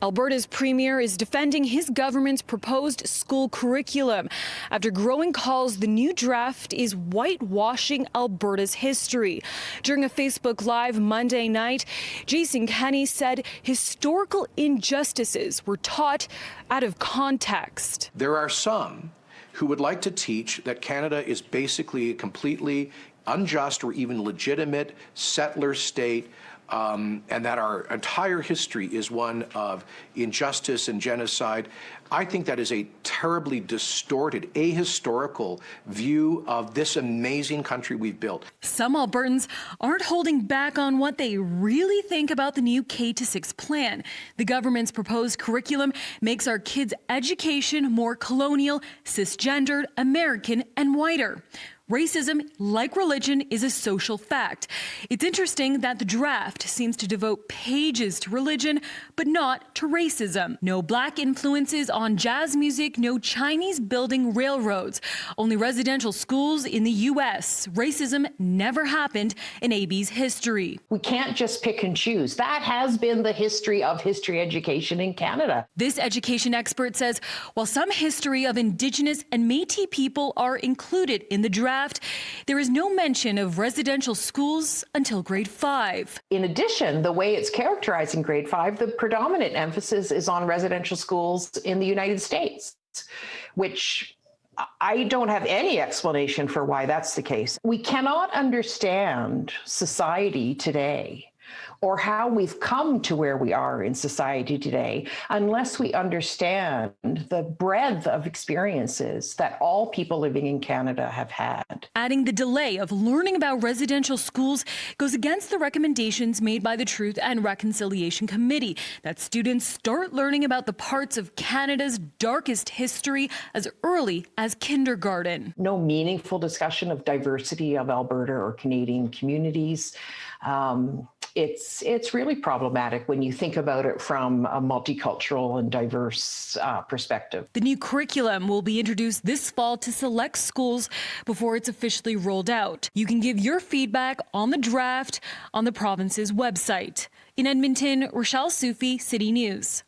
Alberta's premier is defending his government's proposed school curriculum after growing calls the new draft is whitewashing Alberta's history. During a Facebook Live Monday night, Jason Kenney said historical injustices were taught out of context. There are some who would like to teach that Canada is basically a completely unjust or even legitimate settler state, and that our entire history is one of injustice and genocide. I think that is a terribly distorted, ahistorical view of this amazing country we've built. Some Albertans aren't holding back on what they really think about the new K-6 plan. The government's proposed curriculum makes our kids' education more colonial, cisgendered, American, and whiter. Racism, like religion, is a social fact. It's interesting that the draft seems to devote pages to religion, but not to racism. No black influences on jazz music, no Chinese building railroads, only residential schools in the U.S. Racism never happened in AB's history. We can't just pick and choose. That has been the history of history education in Canada. This education expert says while some history of Indigenous and Métis people are included in the draft, there is no mention of residential schools until grade 5. In addition, the way it's characterized in grade 5, the predominant emphasis is on residential schools in the United States, which I don't have any explanation for why that's the case. We cannot understand society today or how we've come to where we are in society today unless we understand the breadth of experiences that all people living in Canada have had. Adding the delay of learning about residential schools goes against the recommendations made by the Truth and Reconciliation Committee that students start learning about the parts of Canada's darkest history as early as kindergarten. No meaningful discussion of diversity of Alberta or Canadian communities. It's really problematic when you think about it from a multicultural and diverse perspective. The new curriculum will be introduced this fall to select schools before it's officially rolled out. You can give your feedback on the draft on the province's website. In Edmonton, Rochelle Soufi, City News.